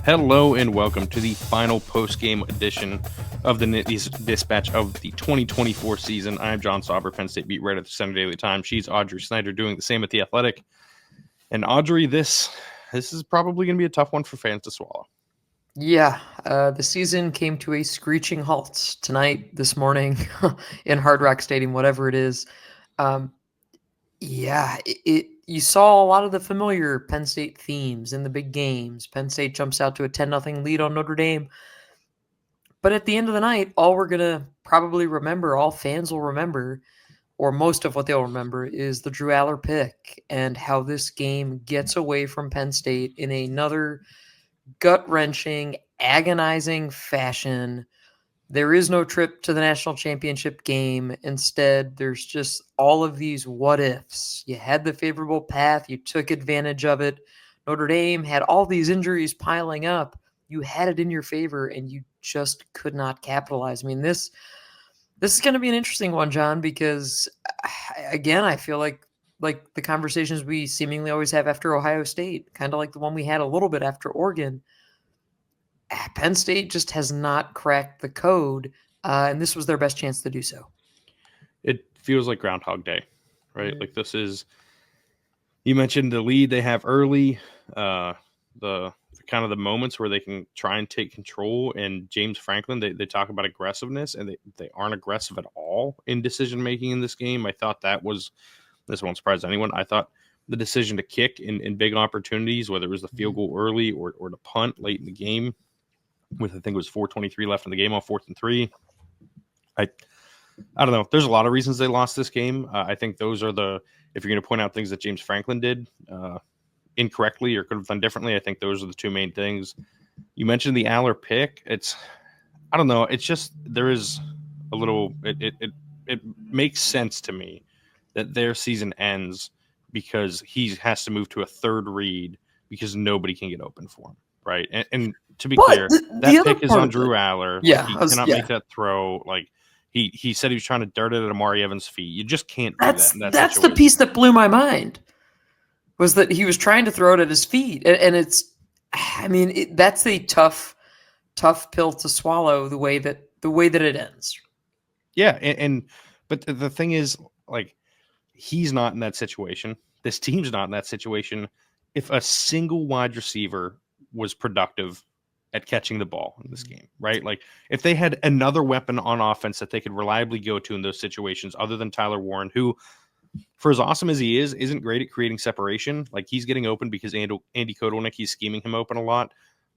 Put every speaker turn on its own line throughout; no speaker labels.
Hello and welcome to the final post-game edition of the Nittany Dispatch of the 2024 season. I'm John Sauber, Penn State beat writer at the Center Daily Times. She's Audrey Snyder doing the same at The Athletic. And Audrey, this is probably going to be a tough one for fans to swallow.
Yeah, the season came to a screeching halt tonight, this morning, in Hard Rock Stadium, whatever it is. You saw a lot of the familiar Penn State themes in the big games. Penn State jumps out to a 10-0 lead on Notre Dame. But at the end of the night, all we're going to probably remember, all fans will remember, or most of what they'll remember, is the Drew Allar pick and how this game gets away from Penn State in another gut-wrenching, agonizing fashion. There is no trip to the national championship game. Instead, there's just all of these what-ifs. You had the favorable path. You took advantage of it. Notre Dame had all these injuries piling up. You had it in your favor, and you just could not capitalize. I mean, this is going to be an interesting one, John, because, again, I feel like the conversations we seemingly always have after Ohio State, kind of like the one we had a little bit after Oregon. Penn State just has not cracked the code, and this was their best chance to do so.
It feels like Groundhog Day, right? Mm-hmm. Like this is, you mentioned the lead they have early, the kind of the moments where they can try and take control. And James Franklin, they talk about aggressiveness, and they aren't aggressive at all in decision-making in this game. I thought this won't surprise anyone. I thought the decision to kick in big opportunities, whether it was the field goal early or to punt late in the game, with I think it was 4:23 left in the game on 4th and 3. I don't know. There's a lot of reasons they lost this game. I think those are if you're going to point out things that James Franklin did incorrectly or could have done differently, I think those are the two main things. You mentioned the Allar pick. I don't know. It's just there is a little. It makes sense to me that their season ends because he has to move to a third read because nobody can get open for him, right? And to be clear, that pick is on Drew Allar.
Yeah,
he cannot make that throw. Like he said he was trying to dart it at Amari Evans' feet. You just can't do that in that
That's
situation.
The piece that blew my mind, was that he was trying to throw it at his feet. And it's, I mean, that's a tough pill to swallow, the way that it ends.
Yeah, but the thing is, like, he's not in that situation. This team's not in that situation. If a single wide receiver was productive at catching the ball in this game, right? Like, if they had another weapon on offense that they could reliably go to in those situations, other than Tyler Warren, who, for as awesome as he is, isn't great at creating separation. Like, he's getting open because Andy Kotelnick, he's scheming him open a lot.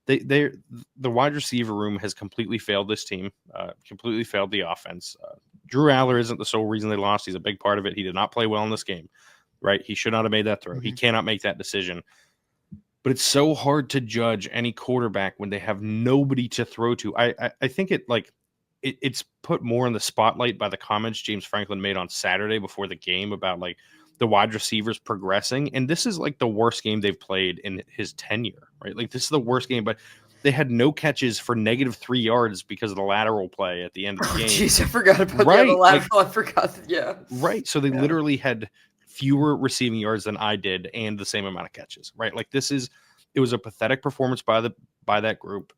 The wide receiver room has completely failed this team, completely failed the offense. Drew Allar isn't the sole reason they lost. He's a big part of it. He did not play well in this game, right? He should not have made that throw. Mm-hmm. He cannot make that decision. But it's so hard to judge any quarterback when they have nobody to throw to. I think it's put more in the spotlight by the comments James Franklin made on Saturday before the game about like the wide receivers progressing. And this is like the worst game they've played in his tenure, right? Like, this is the worst game, but they had no catches for -3 yards because of the lateral play at the end of the game.
Jeez, I forgot about the lateral. I forgot. Yeah.
Right. So they literally had fewer receiving yards than I did and the same amount of catches, right? Like, it was a pathetic performance by that group.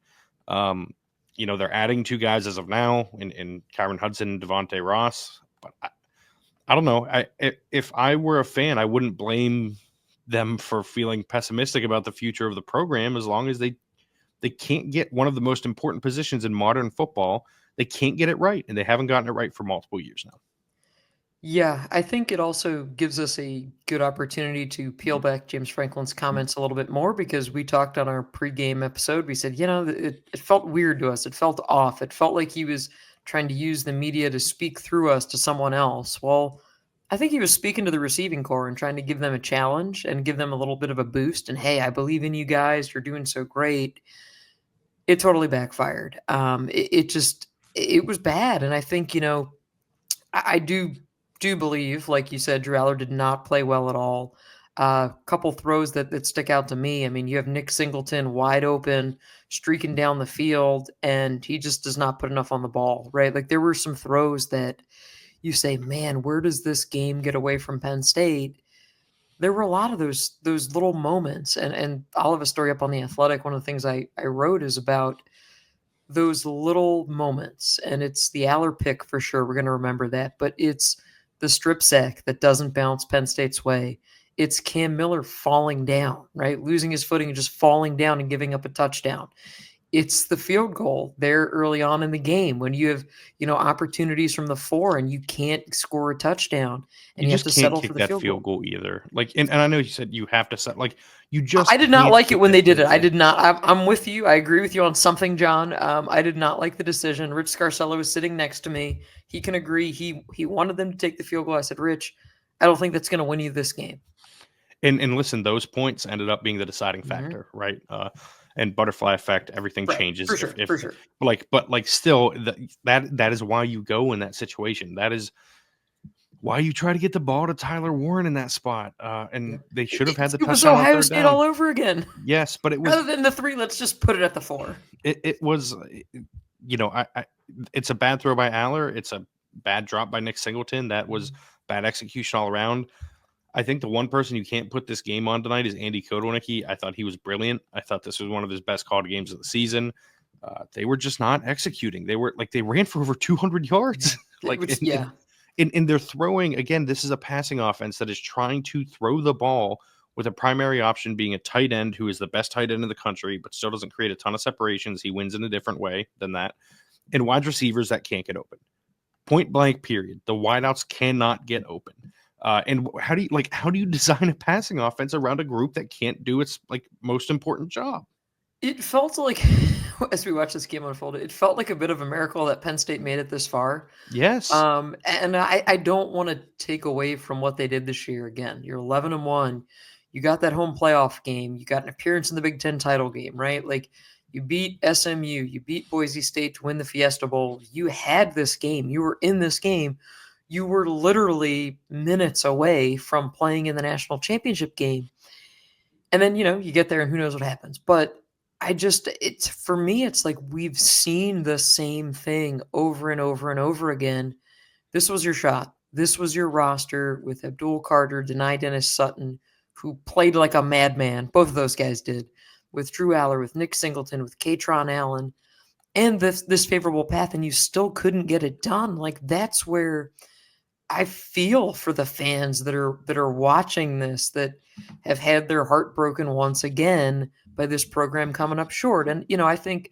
They're adding 2 guys as of now in Kyron Hudson and Devontae Ross, but I don't know. If I were a fan, I wouldn't blame them for feeling pessimistic about the future of the program, as long as they can't get one of the most important positions in modern football. They can't get it right, and they haven't gotten it right for multiple years now.
Yeah, I think it also gives us a good opportunity to peel back James Franklin's comments a little bit more, because we talked on our pregame episode. We said, it felt weird to us. It felt off. It felt like he was trying to use the media to speak through us to someone else. Well, I think he was speaking to the receiving corps and trying to give them a challenge and give them a little bit of a boost. And, hey, I believe in you guys. You're doing so great. It totally backfired. It was bad. And I think, I do believe, like you said, Drew Allar did not play well at all. A couple throws that stick out to me. I mean, you have Nick Singleton wide open, streaking down the field, and he just does not put enough on the ball, right? Like, there were some throws that you say, man, where does this game get away from Penn State? there were a lot of those little moments, and I'll have a story up on The Athletic. One of the things I wrote is about those little moments, and it's the Allar pick for sure. We're going to remember that, but it's the strip sack that doesn't bounce Penn State's way. It's Cam Miller falling down, right? Losing his footing and just falling down and giving up a touchdown. It's the field goal there early on in the game when you have, opportunities from the 4 and you can't score a touchdown and
You
you have
just
to
can't
settle for
kick
the
that
field
field
goal.
goal either. Like, and I know you said you have to set, like, you just
I did not
can't
like it
kick
when
that
they did it.
field
I
goal.
did not. I'm with you. I agree with you on something, John. I did not like the decision. Rich Scarcella was sitting next to me. He can agree. He wanted them to take the field goal. I said, Rich, I don't think that's going to win you this game.
And listen, those points ended up being the deciding
Mm-hmm.
factor, right? And butterfly effect, everything
Right.
changes.
For sure.
If
For sure.
but still, that is why you go in that situation. That is why you try to get the ball to Tyler Warren in that spot. And
Yeah.
they should have had the
It was
touchdown on
Ohio
3rd
State
down.
all over again.
Yes, but it was
Rather than the 3, let's just put it at the 4.
it was, it's a bad throw by Allar. It's a bad drop by Nick Singleton. That was bad execution all around. I think the one person you can't put this game on tonight is Andy Kotelnicki. I thought he was brilliant. I thought this was one of his best called games of the season. They were just not executing. They ran for over 200 yards. And they're throwing, again, this is a passing offense that is trying to throw the ball with a primary option being a tight end who is the best tight end in the country, but still doesn't create a ton of separations. He wins in a different way than that. And wide receivers that can't get open. Point blank, period. The wideouts cannot get open. And how do you design a passing offense around a group that can't do its most important job?
It felt like, as we watched this game unfold, it felt like a bit of a miracle that Penn State made it this far.
Yes.
And I don't want to take away from what they did this year. Again, you're 11-1. You got that home playoff game. You got an appearance in the Big Ten title game, right? Like, you beat SMU. You beat Boise State to win the Fiesta Bowl. You had this game. You were in this game. You were literally minutes away from playing in the national championship game. And then, you get there and who knows what happens. But for me, it's like we've seen the same thing over and over and over again. This was your shot. This was your roster with Abdul Carter, Denai Dennis Sutton, who played like a madman. Both of those guys did. With Drew Allar, with Nick Singleton, with Katron Allen, and this favorable path, and you still couldn't get it done. Like, that's where I feel for the fans that are watching this, that have had their heart broken once again by this program coming up short. And, I think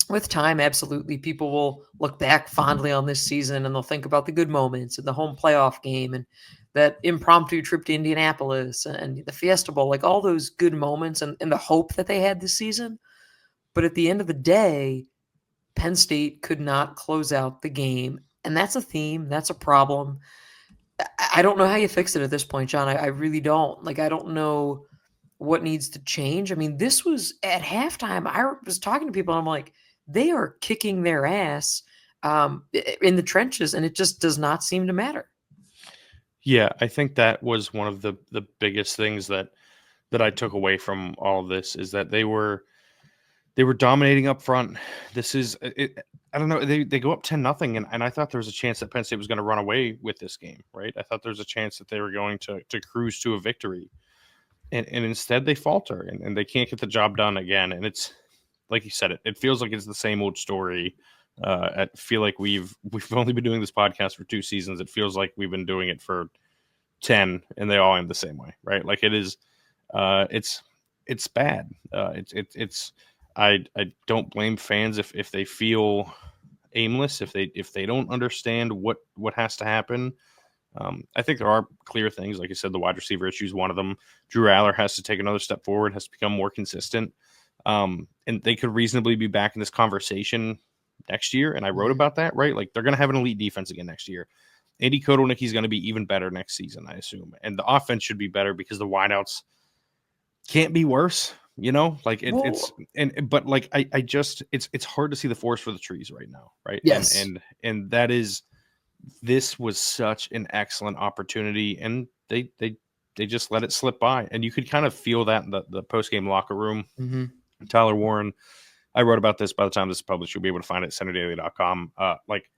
with time, absolutely, people will look back fondly on this season and they'll think about the good moments and the home playoff game and that impromptu trip to Indianapolis and the Fiesta Bowl, like all those good moments and the hope that they had this season. But at the end of the day, Penn State could not close out the game. And that's a theme. That's a problem. I don't know how you fix it at this point, John. I really don't. Like, I don't know what needs to change. I mean, this was at halftime. I was talking to people and I'm like, they are kicking their ass in the trenches, and it just does not seem to matter.
Yeah, I think that was one of the biggest things that I took away from all of this is that they were dominating up front. This is it. I don't know. They go up 10-0, and I thought there was a chance that Penn State was going to run away with this game, right? I thought there was a chance that they were going to cruise to a victory. And instead they falter and they can't get the job done again. And it's like you said, it feels like it's the same old story. I feel like we've only been doing this podcast for 2 seasons. It feels like we've been doing it for 10 and they all end the same way, right? Like it is, it's bad. I don't blame fans if they feel aimless, if they don't understand what has to happen. I think there are clear things. Like I said, the wide receiver issue is one of them. Drew Allar has to take another step forward, has to become more consistent. And they could reasonably be back in this conversation next year. And I wrote about that, right? Like they're going to have an elite defense again next year. Andy Kotelnicki is going to be even better next season, I assume. And the offense should be better because the wideouts can't be worse, like but like, I just, it's hard to see the forest for the trees right now. Right.
Yes.
And that is, this was such an excellent opportunity, and they just let it slip by. And you could kind of feel that in the post-game locker room.
Mm-hmm.
Tyler Warren, I wrote about this. By the time this is published, you'll be able to find it at centerdaily.com. Like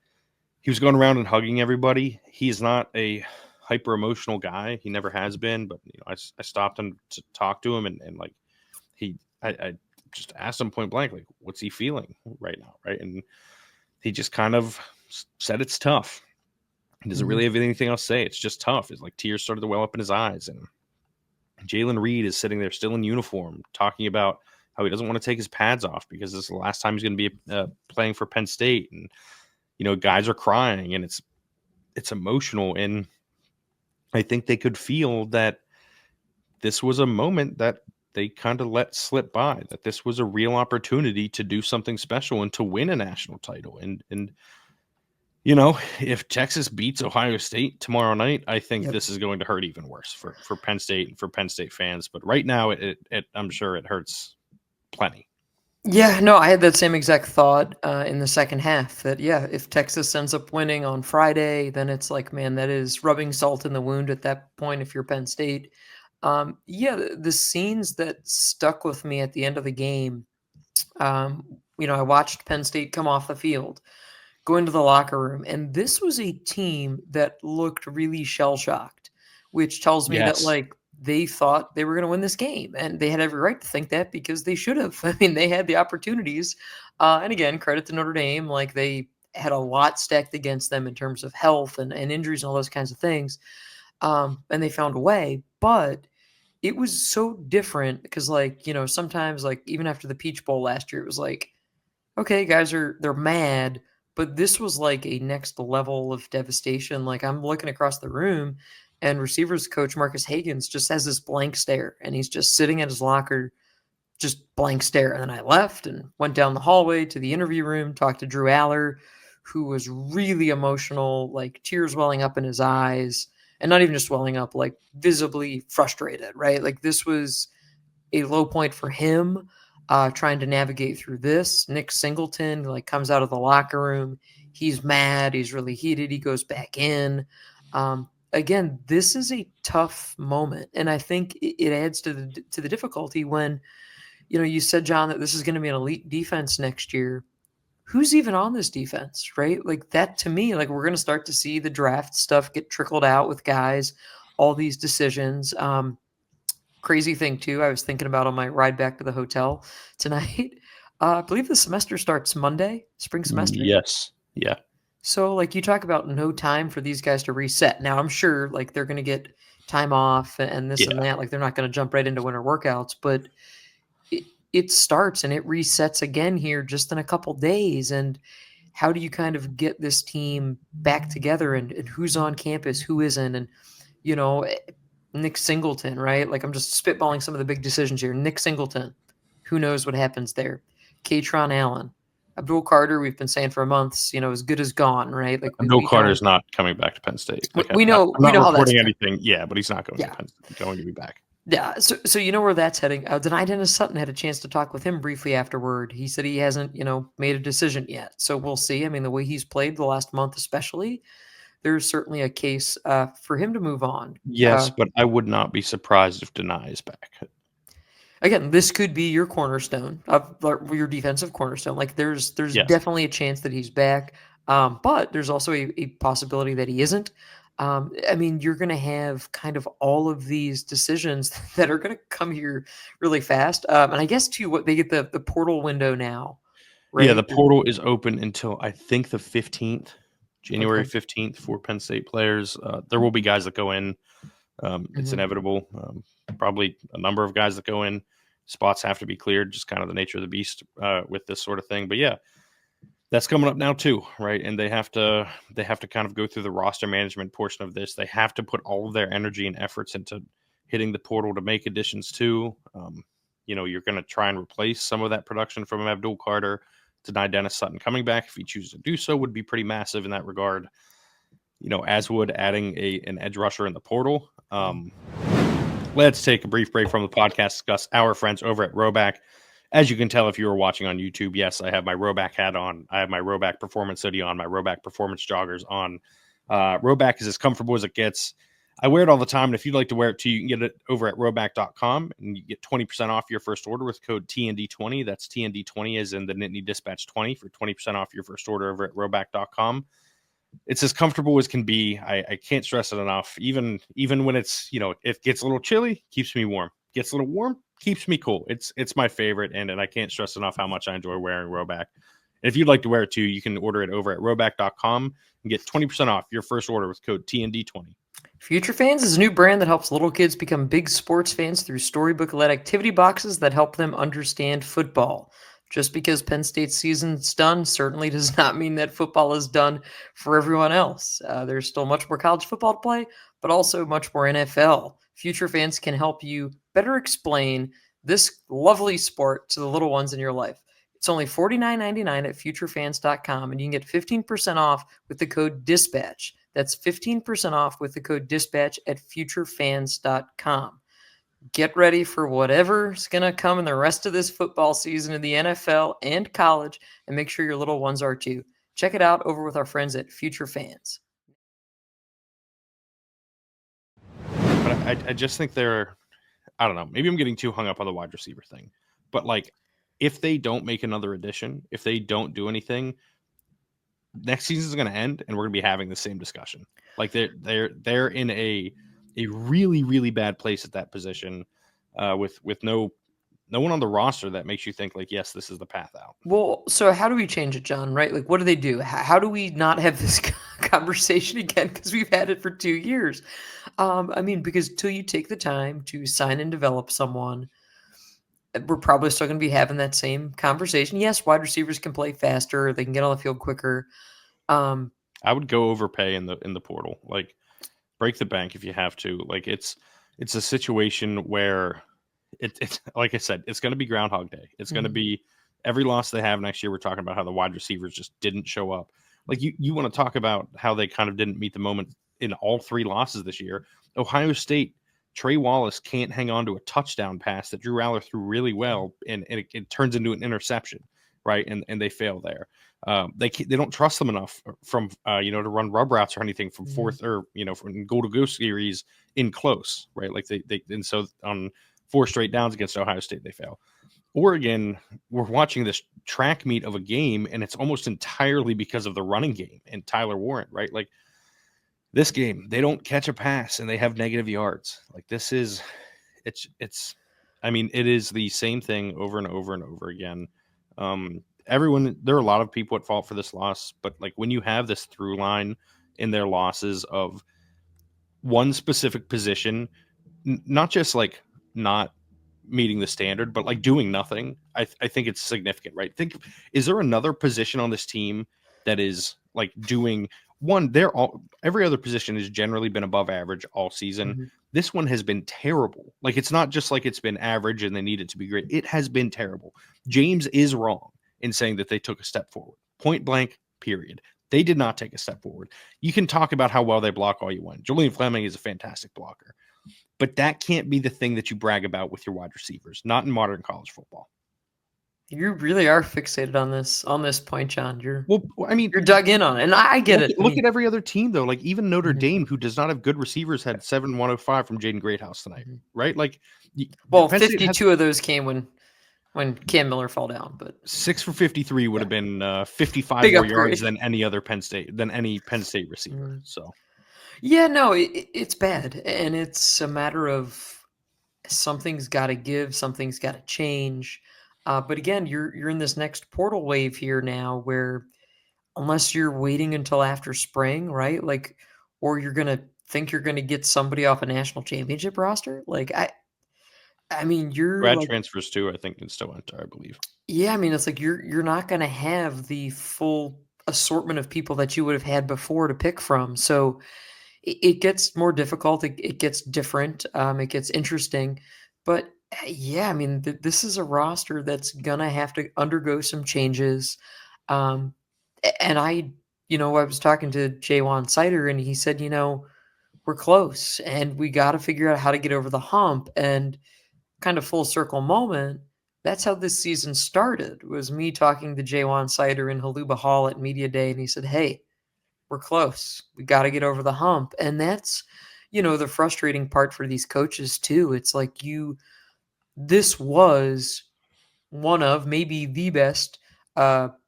he was going around and hugging everybody. He's not a hyper emotional guy. He never has been, but I stopped him to talk to him, and like I just asked him point blank, like, what's he feeling right now, right? And he just kind of said it's tough. He doesn't really have anything else to say. It's just tough. It's like tears started to well up in his eyes, and Jalen Reed is sitting there still in uniform, talking about how he doesn't want to take his pads off because this is the last time he's going to be playing for Penn State, and guys are crying, and it's emotional, and I think they could feel that this was a moment that they kind of let slip by, that this was a real opportunity to do something special and to win a national title. And if Texas beats Ohio State tomorrow night, I think this is going to hurt even worse for Penn State and for Penn State fans. But right now, it I'm sure it hurts plenty.
Yeah, no, I had that same exact thought in the second half that, if Texas ends up winning on Friday, then it's like, man, that is rubbing salt in the wound at that point if you're Penn State. The scenes that stuck with me at the end of the game, I watched Penn State come off the field, go into the locker room, and this was a team that looked really shell-shocked, which tells me that, like, they thought they were going to win this game, and they had every right to think that because they should have. I mean, they had the opportunities. And again, credit to Notre Dame. Like, they had a lot stacked against them in terms of health and injuries and all those kinds of things. And they found a way, but it was so different because, like, sometimes, like, even after the Peach Bowl last year, it was like, okay, guys they're mad, but this was like a next level of devastation. Like, I'm looking across the room, and receivers coach Marcus Hagans just has this blank stare, and he's just sitting at his locker, just blank stare. And then I left and went down the hallway to the interview room, talked to Drew Allar, who was really emotional, like tears welling up in his eyes, and not even just welling up, like visibly frustrated, right? Like, this was a low point for him, trying to navigate through this. Nick Singleton, like, comes out of the locker room. He's mad. He's really heated. He goes back in. Again, this is a tough moment, and I think it adds to the difficulty when, you said, John, that this is going to be an elite defense next year. Who's even on this defense, right? Like, that to me, like, we're going to start to see the draft stuff get trickled out with guys, all these decisions. Crazy thing too, I was thinking about on my ride back to the hotel tonight. I believe the semester starts Monday, spring semester.
Yes. Yeah.
So, like, you talk about no time for these guys to reset. Now, I'm sure, like, they're going to get time off and this and that. Like, they're not going to jump right into winter workouts, but it starts and it resets again here just in a couple days. And how do you kind of get this team back together, and who's on campus, who isn't? And, Nick Singleton, right? Like, I'm just spitballing some of the big decisions here. Nick Singleton, who knows what happens there? Katron Allen. Abdul Carter, we've been saying for months, as good as gone, right? Like,
Abdul Carter's not coming back to Penn State. Like,
we know
I'm not
how that's
reporting anything. Yeah, but he's not going to Penn State, going to be back.
Yeah, so you know where that's heading. Dennis Sutton had a chance to talk with him briefly afterward. He said he hasn't, made a decision yet. So we'll see. I mean, the way he's played the last month especially, there's certainly a case for him to move on.
Yes, but I would not be surprised if Denai is back.
Again, this could be your cornerstone of your defensive cornerstone. Like, there's definitely a chance that he's back, but there's also a possibility that he isn't. I mean, you're going to have kind of all of these decisions that are going to come here really fast. And I guess too, what they get the portal window now, right?
Yeah, the portal is open until I think the 15th. January 15th for Penn State players. There will be guys that go in. It's inevitable. Probably a number of guys that go in. Spots have to be cleared, just kind of the nature of the beast with this sort of thing. But yeah, that's coming up now too, right? And they have to kind of go through the roster management portion of this. They have to put all of their energy and efforts into hitting the portal to make additions too. You're going to try and replace some of that production from Abdul Carter. Deny Dennis Sutton coming back, if he chooses to do so, would be pretty massive in that regard. As would adding an edge rusher in the portal. Let's take a brief break from the podcast, discuss our friends over at Rhoback. As you can tell if you were watching on YouTube, yes, I have my Rhoback hat on. I have my Rhoback Performance hoodie on, my Rhoback Performance joggers on. Rhoback is as comfortable as it gets. I wear it all the time, and if you'd like to wear it too, you can get it over at rhoback.com, and you get 20% off your first order with code TND20. That's TND20 as in the Nittany Dispatch 20 for 20% off your first order over at rhoback.com. it's as comfortable as can be. I can't stress it enough. Even when it's, it gets a little chilly, keeps me warm. Gets a little warm, keeps me cool. It's my favorite, and I can't stress enough how much I enjoy wearing Rhoback. And if you'd like to wear it too, you can order it over at rhoback.com and get 20% off your first order with code TND20.
Future Fans is a new brand that helps little kids become big sports fans through storybook-led activity boxes that help them understand football. Just because Penn State's season's done certainly does not mean that football is done for everyone else. There's still much more college football to play, but also much more NFL. Future Fans can help you better explain this lovely sport to the little ones in your life. It's only $49.99 at futurefans.com, and you can get 15% off with the code DISPATCH. That's 15% off with the code DISPATCH at futurefans.com. Get ready for whatever's going to come in the rest of this football season in the NFL and college, and make sure your little ones are too. Check it out over with our friends at Future Fans.
But I just think I don't know, maybe I'm getting too hung up on the wide receiver thing. But like, if they don't make another addition, if they don't do anything, next season is going to end, and we're going to be having the same discussion. Like they're in a really, really bad place at that position, with no one on the roster that makes you think like, yes, this is the path out.
Well, so how do we change it, John? Right? Like, what do they do? How do we not have this conversation again? Because we've had it for 2 years. Because till you take the time to sign and develop someone, we're probably still going to be having that same conversation. Yes, wide receivers can play faster; they can get on the field quicker.
I would go overpay in the portal. Like, break the bank if you have to. Like, it's a situation where it's like I said, it's going to be Groundhog Day. It's going to be every loss they have next year. We're talking about how the wide receivers just didn't show up. Like, you want to talk about how they kind of didn't meet the moment in all 3 losses this year. Ohio State, Trey Wallace can't hang on to a touchdown pass that Drew Allar threw really well, and it turns into an interception, right? And they fail there. They don't trust them enough from to run rub routes or anything from fourth or from goal to go series in close, right? Like they and so on 4 straight downs against Ohio State they fail. Oregon, we're watching this track meet of a game, and it's almost entirely because of the running game and Tyler Warren, right? Like, this game, they don't catch a pass and they have negative yards. Like, this is, it is the same thing over and over and over again. There are a lot of people at fault for this loss, but like, when you have this through line in their losses of one specific position, not just like not meeting the standard, but like doing nothing, I think it's significant, right? Is there another position on this team that is like doing one? Every other position has generally been above average all season. This one has been terrible. Like, it's not just like it's been average and they need it to be great. It has been terrible. James is wrong in saying that they took a step forward. Point blank, period. They did not take a step forward. You can talk about how well they block all you want. Julian Fleming is a fantastic blocker. But that can't be the thing that you brag about with your wide receivers, not in modern college football.
You really are fixated on this point, John. You're
you're
dug in on it, and I get it.
Look at every other team, though. Like, even Notre Dame, who does not have good receivers, had 105 from Jaden Greathouse tonight, right? Like,
52 of those came when Cam Miller fell down, but
6 for 53 would have been 55 more yards than any Penn State receiver. So,
yeah, no, it's bad, and it's a matter of something's got to give, something's got to change. But again, you're in this next portal wave here now, where unless you're waiting until after spring, right? Like, or you're gonna think you're gonna get somebody off a national championship roster. Like, you're
grad
like,
transfers too, I think, can still enter, I believe.
Yeah, it's like you're not gonna have the full assortment of people that you would have had before to pick from. So it gets more difficult. It gets different. It gets interesting. But yeah, this is a roster that's gonna have to undergo some changes. And I was talking to Jaywan Sider, and he said, we're close, and we got to figure out how to get over the hump. And kind of full circle moment, that's how this season started, was me talking to Jaywan Sider in Haluba Hall at Media Day, and he said, hey, we're close. We got to get over the hump. And that's, the frustrating part for these coaches too. It's like this was one of maybe the best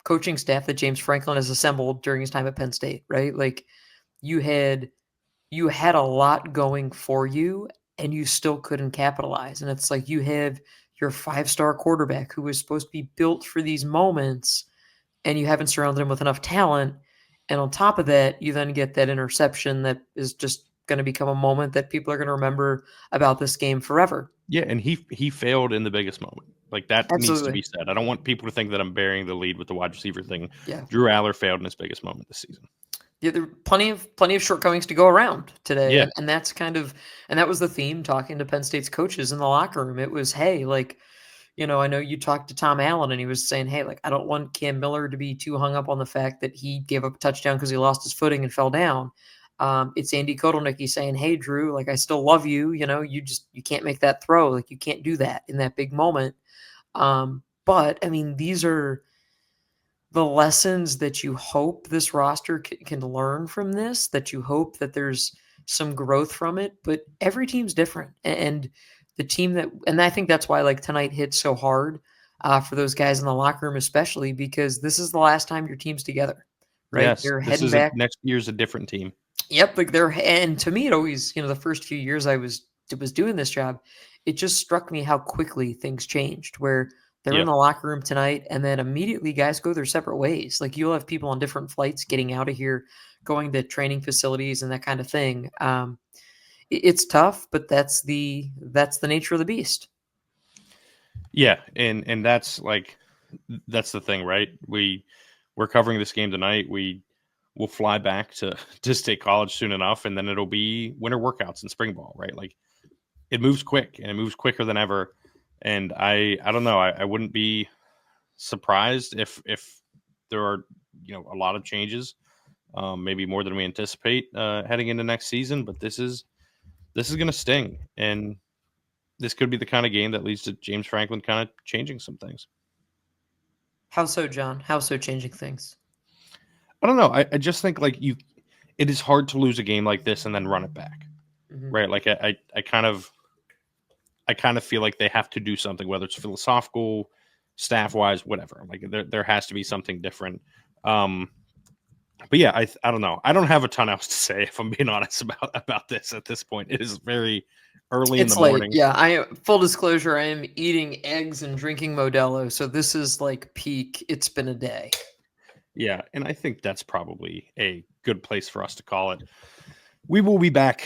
coaching staff that James Franklin has assembled during his time at Penn State, right? Like you had a lot going for you and you still couldn't capitalize. And it's like you have your 5-star quarterback who was supposed to be built for these moments and you haven't surrounded him with enough talent. And on top of that, you then get that interception that is just going to become a moment that people are going to remember about this game forever.
Yeah, and he failed in the biggest moment. Like that needs to be said. I don't want people to think that I'm burying the lead with the wide receiver thing.
Yeah.
Drew Allar failed in his biggest moment this season.
Yeah, there are plenty of shortcomings to go around today.
Yeah.
And that's that was the theme talking to Penn State's coaches in the locker room. It was, hey, like, I know you talked to Tom Allen and he was saying, hey, like, I don't want Cam Miller to be too hung up on the fact that he gave up a touchdown because he lost his footing and fell down. It's Andy Kotelnicki saying, hey, Drew, like, I still love you. You can't make that throw. Like, you can't do that in that big moment. But, I mean, these are the lessons that you hope this roster can learn from this, that you hope that there's some growth from it. But every team's different. And the team and I think that's why, like, tonight hit so hard for those guys in the locker room, especially because this is the last time your team's together, right?
Yes,
They're heading back.
Next year's a different team.
Yep, like and to me, it always, the first few years I was doing this job, it just struck me how quickly things changed. Where they're in the locker room tonight, and then immediately guys go their separate ways. Like you'll have people on different flights getting out of here, going to training facilities and that kind of thing. It's tough, but that's the nature of the beast.
Yeah, and that's the thing, right? We're covering this game tonight. We'll fly back to State College soon enough, and then it'll be winter workouts and spring ball, right? Like it moves quick, and it moves quicker than ever. And I don't know. I wouldn't be surprised if there are a lot of changes, maybe more than we anticipate heading into next season. But this is going to sting, and this could be the kind of game that leads to James Franklin kind of changing some things.
How so, John? How so changing things?
I don't know. I just think it is hard to lose a game like this and then run it back, right? Like I kind of feel like they have to do something, whether it's philosophical, staff wise, whatever. Like there has to be something different. But yeah, I don't know. I don't have a ton else to say, if I'm being honest about this at this point. It is very early in the morning.
Yeah, full disclosure, I am eating eggs and drinking Modelo, so this is like peak. It's been a day.
Yeah, and I think that's probably a good place for us to call it. We will be back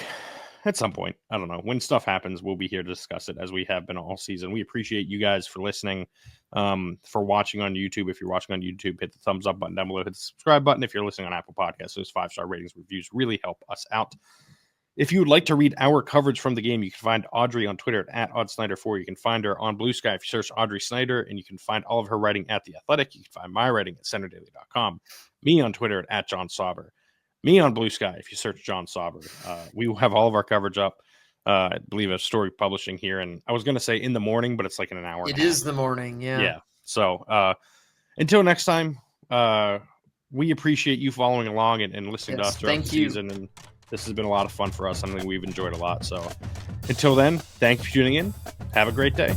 at some point. I don't know. When stuff happens, we'll be here to discuss it, as we have been all season. We appreciate you guys for listening, for watching on YouTube. If you're watching on YouTube, hit the thumbs up button down below. Hit the subscribe button. If you're listening on Apple Podcasts, those 5-star ratings, reviews really help us out. If you would like to read our coverage from the game, you can find Audrey on Twitter at @OddSnyder4. You can find her on Blue Sky if you search Audrey Snyder, and you can find all of her writing at The Athletic. You can find my writing at CenterDaily.com. Me on Twitter at John Sauber. Me on Blue Sky if you search John Sauber. We will have all of our coverage up. I believe a story publishing here, and I was going to say in the morning, but it's like in an hour.
It is the morning, yeah.
Yeah. So until next time, we appreciate you following along and listening to us throughout the season. And this has been a lot of fun for us. Something we've enjoyed a lot. So until then, thank you for tuning in. Have a great day.